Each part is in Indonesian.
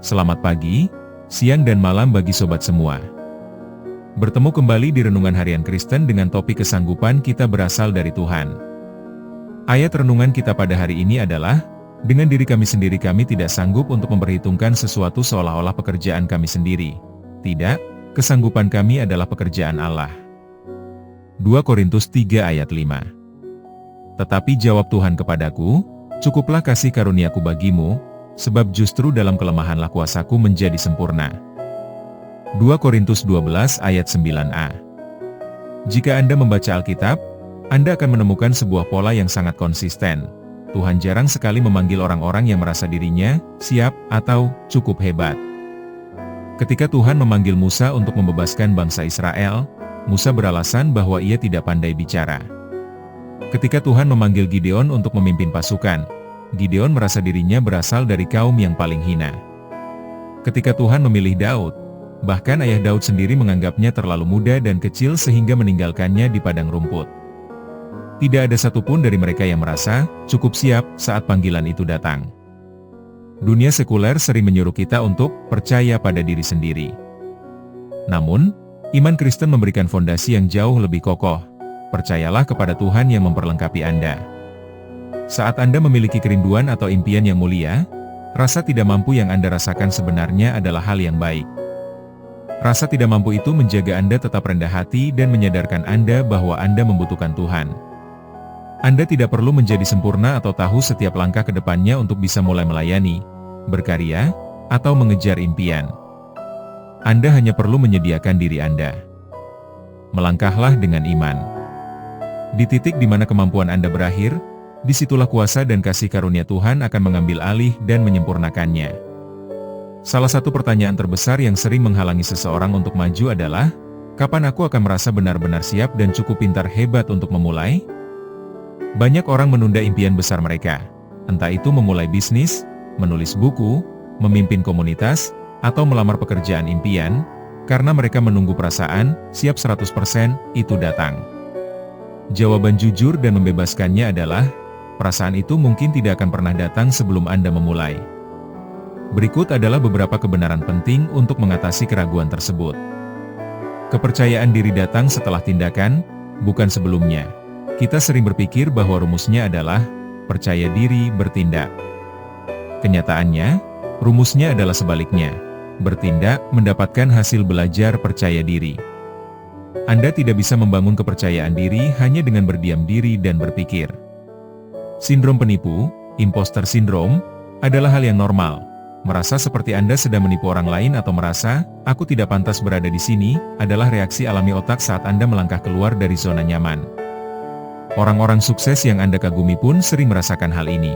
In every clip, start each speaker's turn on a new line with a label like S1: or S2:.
S1: Selamat pagi, siang dan malam bagi sobat semua. Bertemu kembali di Renungan Harian Kristen dengan topik kesanggupan kita berasal dari Tuhan. Ayat renungan kita pada hari ini adalah, dengan diri kami sendiri kami tidak sanggup untuk memperhitungkan sesuatu seolah-olah pekerjaan kami sendiri. Tidak, kesanggupan kami adalah pekerjaan Allah. 2 Korintus 3 ayat 5. Tetapi jawab Tuhan kepadaku, cukuplah kasih karuniaku bagimu, sebab justru dalam kelemahanlah kuasaku menjadi sempurna. 2 Korintus 12 ayat 9a. Jika Anda membaca Alkitab, Anda akan menemukan sebuah pola yang sangat konsisten. Tuhan jarang sekali memanggil orang-orang yang merasa dirinya siap atau cukup hebat. Ketika Tuhan memanggil Musa untuk membebaskan bangsa Israel, Musa beralasan bahwa ia tidak pandai bicara. Ketika Tuhan memanggil Gideon untuk memimpin pasukan, Gideon merasa dirinya berasal dari kaum yang paling hina. Ketika Tuhan memilih Daud, bahkan ayah Daud sendiri menganggapnya terlalu muda dan kecil sehingga meninggalkannya di padang rumput. Tidak ada satupun dari mereka yang merasa cukup siap saat panggilan itu datang. Dunia sekuler sering menyuruh kita untuk percaya pada diri sendiri. Namun, iman Kristen memberikan fondasi yang jauh lebih kokoh. Percayalah kepada Tuhan yang memperlengkapi Anda. Saat Anda memiliki kerinduan atau impian yang mulia, rasa tidak mampu yang Anda rasakan sebenarnya adalah hal yang baik. Rasa tidak mampu itu menjaga Anda tetap rendah hati dan menyadarkan Anda bahwa Anda membutuhkan Tuhan. Anda tidak perlu menjadi sempurna atau tahu setiap langkah ke depannya untuk bisa mulai melayani, berkarya, atau mengejar impian. Anda hanya perlu menyediakan diri Anda. Melangkahlah dengan iman. Di titik di mana kemampuan Anda berakhir, disitulah kuasa dan kasih karunia Tuhan akan mengambil alih dan menyempurnakannya. Salah satu pertanyaan terbesar yang sering menghalangi seseorang untuk maju adalah, kapan aku akan merasa benar-benar siap dan cukup pintar hebat untuk memulai? Banyak orang menunda impian besar mereka, entah itu memulai bisnis, menulis buku, memimpin komunitas, atau melamar pekerjaan impian, karena mereka menunggu perasaan siap 100% itu datang. Jawaban jujur dan membebaskannya adalah, perasaan itu mungkin tidak akan pernah datang sebelum Anda memulai. Berikut adalah beberapa kebenaran penting untuk mengatasi keraguan tersebut. Kepercayaan diri datang setelah tindakan, bukan sebelumnya. Kita sering berpikir bahwa rumusnya adalah, percaya diri bertindak. Kenyataannya, rumusnya adalah sebaliknya. Bertindak, mendapatkan hasil belajar percaya diri. Anda tidak bisa membangun kepercayaan diri hanya dengan berdiam diri dan berpikir. Sindrom penipu, imposter syndrome, adalah hal yang normal. Merasa seperti Anda sedang menipu orang lain atau merasa, aku tidak pantas berada di sini, adalah reaksi alami otak saat Anda melangkah keluar dari zona nyaman. Orang-orang sukses yang Anda kagumi pun sering merasakan hal ini.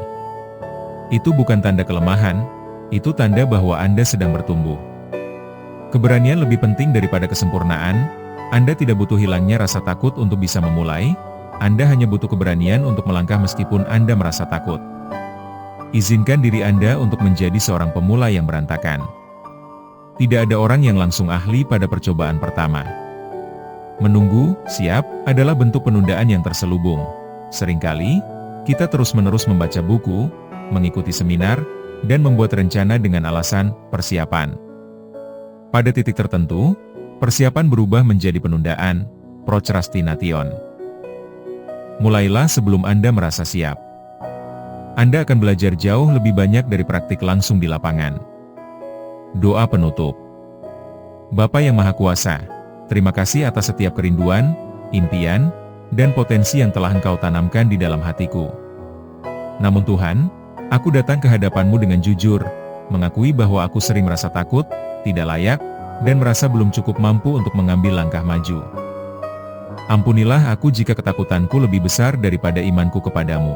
S1: Itu bukan tanda kelemahan, itu tanda bahwa Anda sedang bertumbuh. Keberanian lebih penting daripada kesempurnaan. Anda tidak butuh hilangnya rasa takut untuk bisa memulai. Anda hanya butuh keberanian untuk melangkah meskipun Anda merasa takut. Izinkan diri Anda untuk menjadi seorang pemula yang berantakan. Tidak ada orang yang langsung ahli pada percobaan pertama. Menunggu, siap, adalah bentuk penundaan yang terselubung. Seringkali, kita terus-menerus membaca buku, mengikuti seminar, dan membuat rencana dengan alasan persiapan. Pada titik tertentu, persiapan berubah menjadi penundaan, procrastination. Mulailah sebelum Anda merasa siap. Anda akan belajar jauh lebih banyak dari praktik langsung di lapangan. Doa penutup. Bapa yang Maha Kuasa, terima kasih atas setiap kerinduan, impian, dan potensi yang telah Engkau tanamkan di dalam hatiku. Namun Tuhan, aku datang ke hadapan-Mu dengan jujur, mengakui bahwa aku sering merasa takut, tidak layak, dan merasa belum cukup mampu untuk mengambil langkah maju. Ampunilah aku jika ketakutanku lebih besar daripada imanku kepadamu.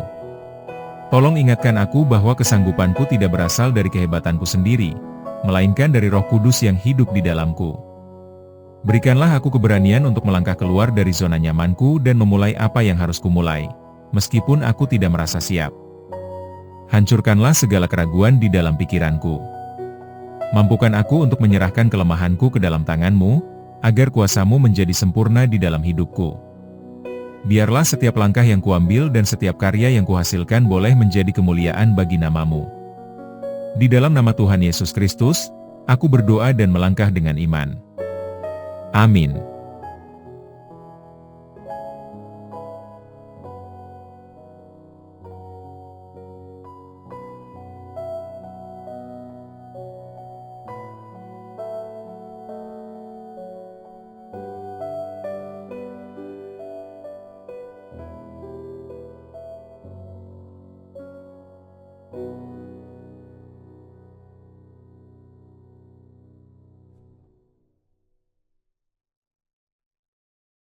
S1: Tolong ingatkan aku bahwa kesanggupanku tidak berasal dari kehebatanku sendiri, melainkan dari Roh Kudus yang hidup di dalamku. Berikanlah aku keberanian untuk melangkah keluar dari zona nyamanku dan memulai apa yang harus kumulai, meskipun aku tidak merasa siap. Hancurkanlah segala keraguan di dalam pikiranku. Mampukan aku untuk menyerahkan kelemahanku ke dalam tangan-Mu, agar kuasa-Mu menjadi sempurna di dalam hidupku. Biarlah setiap langkah yang kuambil dan setiap karya yang kuhasilkan boleh menjadi kemuliaan bagi nama-Mu. Di dalam nama Tuhan Yesus Kristus, aku berdoa dan melangkah dengan iman. Amin.